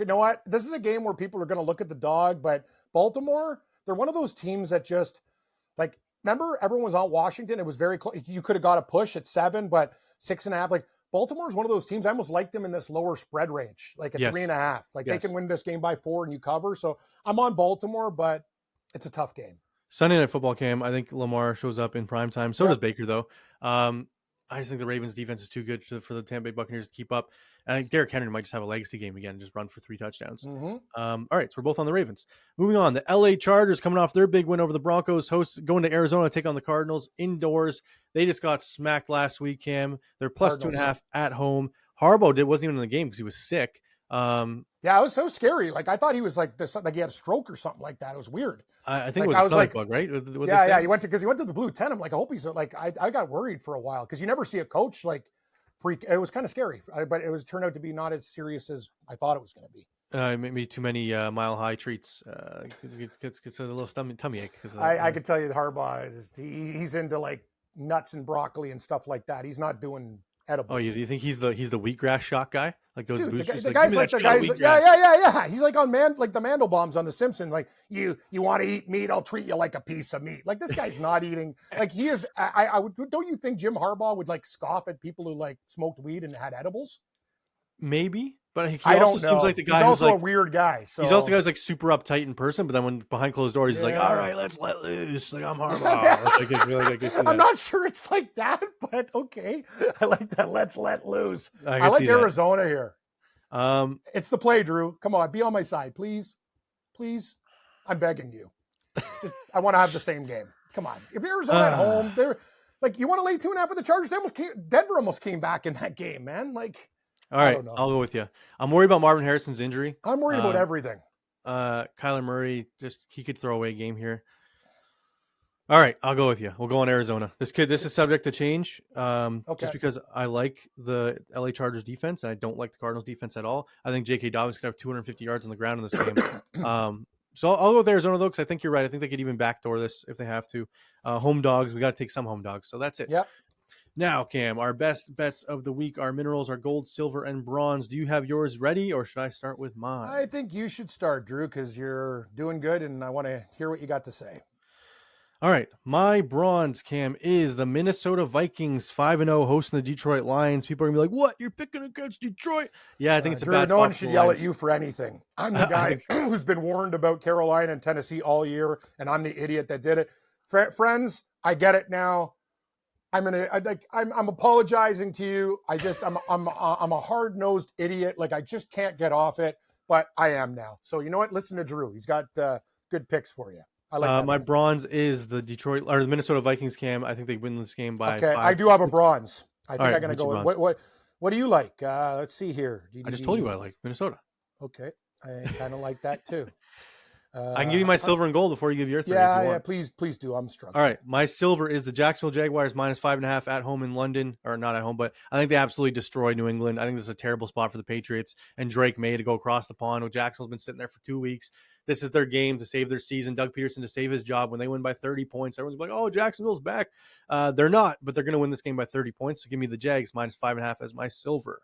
know what? This is a game where people are going to look at the dog, but Baltimore, they're one of those teams that just like. Remember, everyone was on Washington. It was very close. You could have got a push at 7, but 6.5. Like Baltimore is one of those teams. I almost like them in this lower spread range, like at 3.5. Like they can win this game by 4 and you cover. So I'm on Baltimore, but it's a tough game. Sunday Night Football, Cam. I think Lamar shows up in prime time. So does Baker, though. I just think the Ravens defense is too good for the Tampa Bay Buccaneers to keep up. And I think Derrick Henry might just have a legacy game again and just run for 3 touchdowns. Mm-hmm. All right, so we're both on the Ravens. Moving on, the LA Chargers coming off their big win over the Broncos, going to Arizona to take on the Cardinals indoors. They just got smacked last week, Cam. They're plus 2.5 at home. Harbaugh wasn't even in the game because he was sick. Yeah, it was so scary. Like I thought he was like he had a stroke or something like that. It was weird. I think it was a stomach bug, right? Yeah. He went to the blue tent. I'm like, I hope he's like. I got worried for a while because you never see a coach like freak. It was kind of scary, but it turned out to be not as serious as I thought it was going to be. Maybe too many Mile High treats. Gets a little tummy ache. I could tell you, Harbaugh he's into like nuts and broccoli and stuff like that. He's not doing edibles. Oh, you think he's the wheatgrass shot guy? Like goes Dude, boosters. the guy's like yeah. He's like on like the Mandelbaums on The Simpsons. Like you want to eat meat, I'll treat you like a piece of meat. Like this guy's not eating. Like he is. Don't you think Jim Harbaugh would like scoff at people who like smoked weed and had edibles? Maybe, but he I also don't know. seems like the guy he's also who's a like, weird guy. So he's also the guy who's like super uptight in person, but then when behind closed doors, he's like, "All right, let's let loose." Like I'm Harbaugh. I'm not sure it's like that, but okay. I like that. Let's let loose. I like Arizona here. It's the play, Drew. Come on, be on my side, please. I'm begging you. I want to have the same game. Come on. If Arizona at home, they're like, you want to lay 2.5 for the Chargers? Denver almost came back in that game, man. Like, all right, I'll go with you. I'm worried about Marvin Harrison's injury. I'm worried about everything. Kyler Murray, he could throw away a game here. All right, I'll go with you. We'll go on Arizona. This is subject to change. Just because I like the LA Chargers defense and I don't like the Cardinals defense at all. I think J.K. Dobbins could have 250 yards on the ground in this game. So I'll go with Arizona though, because I think you're right. I think they could even backdoor this if they have to. Home dogs, we got to take some home dogs. So that's it. Yep. Now, Cam, our best bets of the week, our minerals are gold, silver, and bronze. Do you have yours ready, or should I start with mine? I think you should start, Drew, because you're doing good, and I want to hear what you got to say. All right, my bronze, Cam, is the Minnesota Vikings 5-0 hosting the Detroit Lions. People are going to be like, what? You're picking against Detroit? Yeah, I think it's a Drew, bad spot. No one should yell at you for anything. I'm the guy who's been warned about Carolina and Tennessee all year, and I'm the idiot that did it. Friends, I get it now. I'm apologizing to you. I'm a hard-nosed idiot. Like I just can't get off it, but I am now. So you know what? Listen to Drew. He's got good picks for you. I like my bronze is the Minnesota Vikings, Cam. I think they win this game by 5. I do have a bronze. I think right, I'm going to go with what do you like? Let's see here. I just told you I like Minnesota. Okay. I kind of like that too. I can give you my silver and gold before you give your third. Yeah, please do. I'm struggling. All right, my silver is the Jacksonville Jaguars minus 5.5 at home in London, or not at home, but I think they absolutely destroy New England. I think this is a terrible spot for the Patriots and Drake May to go across the pond. Well, Jacksonville's been sitting there for 2 weeks. This is their game to save their season. Doug Peterson to save his job. When they win by 30 points, everyone's like, "Oh, Jacksonville's back." They're not, but they're going to win this game by 30 points. So give me the Jags minus 5.5 as my silver.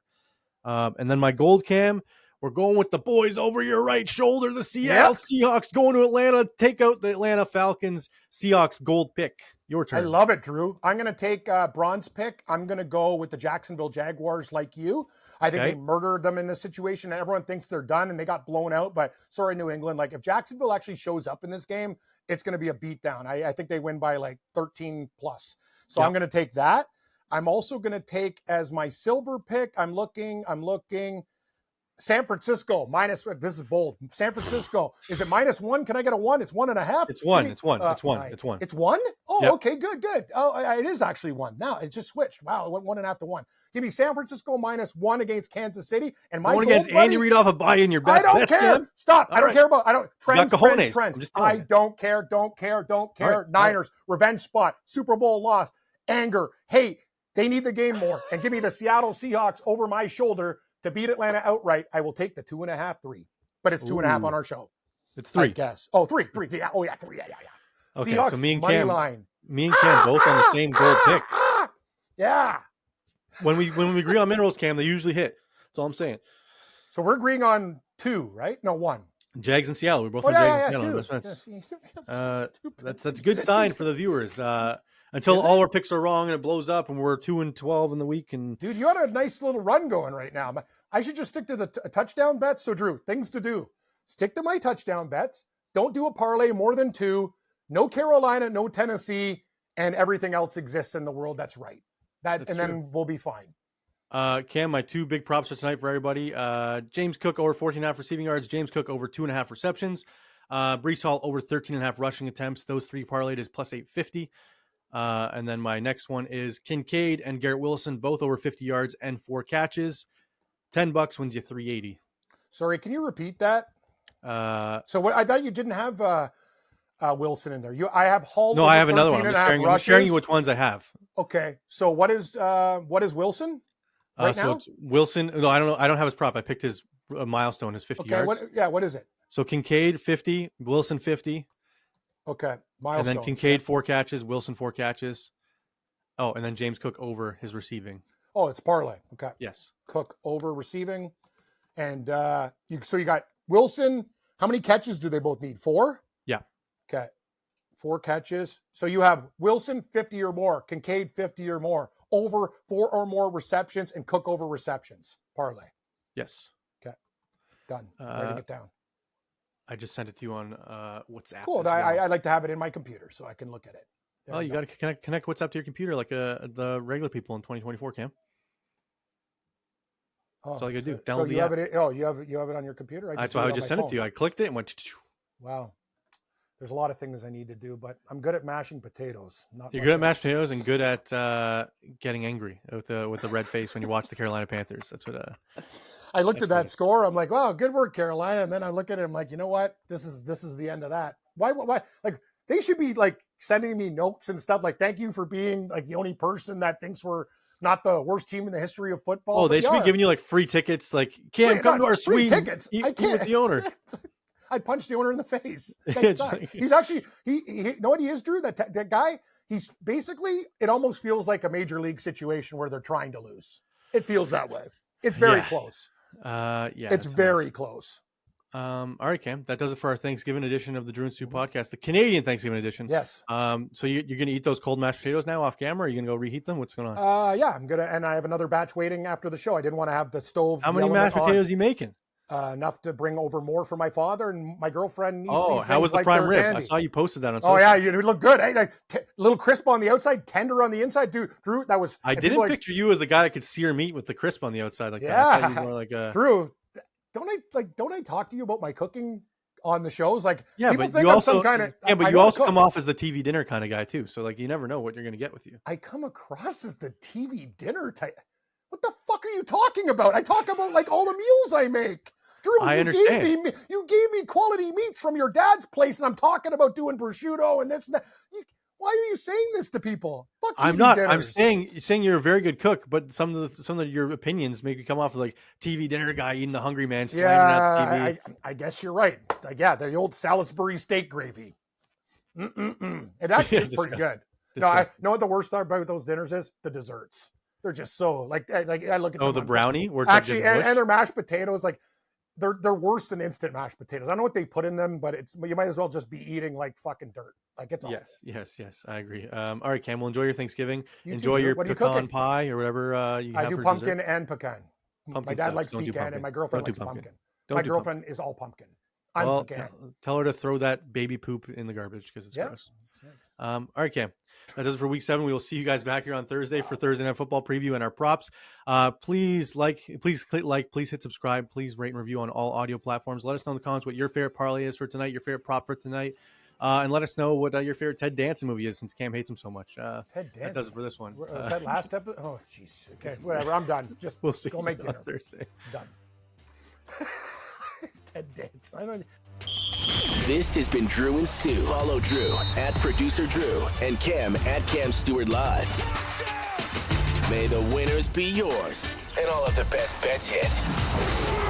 And then my gold, Cam. We're going with the boys over your right shoulder. The Seattle Seahawks going to Atlanta, take out the Atlanta Falcons. Seahawks gold pick. Your turn. I love it, Drew. I'm going to take Braun's pick. I'm going to go with the Jacksonville Jaguars like you. I think they murdered them in this situation. And everyone thinks they're done and they got blown out. But sorry, New England. Like if Jacksonville actually shows up in this game, it's going to be a beatdown. I think they win by like 13 plus. So I'm going to take that. I'm also going to take as my silver pick. I'm looking San Francisco minus. This is bold. San Francisco. Is it -1? Can I get a 1? It's 1.5. It's 1. It's 1. It's 1. Right. It's 1. It's 1. Oh, yep. Okay, good. Oh, it is actually 1. Now it just switched. Wow, it went 1.5 to 1. Give me San Francisco -1 against Kansas City, and my one against Andy Reid off a bye in your best. I don't care. Game? Stop. I don't care about. I don't trends. I don't care. Right. Niners revenge spot. Super Bowl loss. Anger. Hate. They need the game more. And give me the Seattle Seahawks over my shoulder to beat Atlanta outright. I will take the 2.5, 3. But it's 2.5 on our show. It's 3. I guess. Oh, 3. Yeah. Oh, yeah, 3. Yeah. Okay, Seahawks, so me and money Cam, line. both on the same gold pick. Yeah. When we agree on minerals, Cam, they usually hit. That's all I'm saying. So we're agreeing on 2, right? No, 1. Jags and Seattle. We're both on Jags and Seattle. That's a good sign for the viewers. Until all our picks are wrong and it blows up and we're 2-12 in the week. And dude, you had a nice little run going right now. I should just stick to the touchdown bets. So Drew, things to do. Stick to my touchdown bets. Don't do a parlay more than 2. No Carolina, no Tennessee, and everything else exists in the world that's right. That's true. Then we'll be fine. Cam, my 2 big props for tonight for everybody. James Cook over 14.5 receiving yards. James Cook over 2.5 receptions. Breece Hall over 13.5 rushing attempts. Those 3 parlayed is plus 850. And then my next one is Kincaid and Garrett Wilson, both over 50 yards and 4 catches. $10 wins you $380. Sorry, can you repeat that? So what? I thought you didn't have Wilson in there. I have Hall. No, I have another one. I'm sharing you which ones I have. Okay. So what is Wilson right now? It's Wilson. No, I don't know. I don't have his prop. I picked his milestone, his 50 yards. What is it? So Kincaid 50, Wilson 50. Okay. Milestone. And then Kincaid 4 catches, Wilson 4 catches. Oh, and then James Cook over his receiving. Oh, it's parlay. Okay. Yes. Cook over receiving. And you got Wilson. How many catches do they both need? 4? Yeah. Okay. 4 catches. So you have Wilson 50 or more, Kincaid 50 or more, over 4 or more receptions, and Cook over receptions. Parlay. Yes. Okay. Done. Writing it down. I just sent it to you on WhatsApp. Cool. I like to have it in my computer so I can look at it. Well, you got to connect WhatsApp to your computer like the regular people in 2024, Cam. That's all you got to do. Download the app. You have it on your computer? That's why I just sent it to you. I clicked it and went. Wow. There's a lot of things I need to do, but I'm good at mashing potatoes. You're good at mashed potatoes and good at getting angry with the red face when you watch the Carolina Panthers. That's what. I looked at that score. I'm like, wow, good work, Carolina. And then I look at it. I'm like, you know what? This is the end of that. Why? Like they should be like sending me notes and stuff. Like, thank you for being like the only person that thinks we're not the worst team in the history of football. Oh, they should be giving you like free tickets. Like, Cam, come to our suite. Tickets. I can't. With the owner. I'd punch the owner in the face. He's actually, he you know what he is, Drew? That guy, he's basically, it almost feels like a major league situation where they're trying to lose. It feels that way. It's very close. It's very close. All right, Cam, that does it for our Thanksgiving edition of the Drew and Stu podcast, the Canadian Thanksgiving edition. Yes. So you're going to eat those cold mashed potatoes now off camera, or are you going to go reheat them? What's going on? Yeah, I'm going to, and I have another batch waiting after the show. I didn't want to have the stove. How many mashed potatoes are you making? Enough to bring over more for my father and my girlfriend needs. Oh, how was the prime rib? Candy. I saw you posted that on social. Oh yeah, you look good. Hey, little crisp on the outside, tender on the inside. Dude, Drew, that was. I didn't picture you as the guy that could sear meat with the crisp on the outside like that. I thought you were more like Drew, don't I talk to you about my cooking on the shows? Like, yeah, but you also you also come off as the TV dinner kind of guy too. So like, you never know what you're going to get with you. I come across as the TV dinner type. What the fuck are you talking about? I talk about like all the meals I make. Drew, I understand. You gave me quality meats from your dad's place, and I'm talking about doing prosciutto and this and that. Why are you saying this to people? Fuck TV I'm not. Dinners. I'm saying you're a very good cook, but some of your opinions make you come off as like TV dinner guy eating the hungry man. Yeah, I guess you're right. Like, yeah, the old Salisbury steak gravy. It actually is pretty good. No, I know what the worst part about those dinners is? The desserts. They're just so like I look at the brownie. Actually, and their mashed potatoes like. they're worse than instant mashed potatoes. I don't know what they put in them, but you might as well just be eating like fucking dirt. Like it's awful. Yes, I agree. All right, Cam, well, enjoy your Thanksgiving. You enjoy too, your what are you pecan cooking? pie or whatever you have I do for pumpkin dessert. and pecan. Pumpkin My dad sucks. likes Don't do pecan, pumpkin. and my girlfriend Don't do likes pumpkin. pumpkin. Don't My do girlfriend pumpkin. is all pumpkin. I'm Well, pecan. tell her to throw that baby poop in the garbage because it's gross. All right, Cam. That does it for week 7. We will see you guys back here on Thursday for Thursday Night Football preview and our props. Please click like, please hit subscribe, please rate and review on all audio platforms. Let us know in the comments what your favorite parlay is for tonight, your favorite prop for tonight, and let us know what your favorite Ted Danson movie is, since Cam hates him so much. Ted Danson. That does it for this one. Was that last episode? Oh, jeez. Okay, whatever. I'm done. Just we'll see. Go make dinner. Thursday. Done. It's Ted Danson. I don't. This has been Drew and Stu. Follow Drew at Producer Drew and Cam at Cam Stewart Live. May the winners be yours and all of the best bets hit.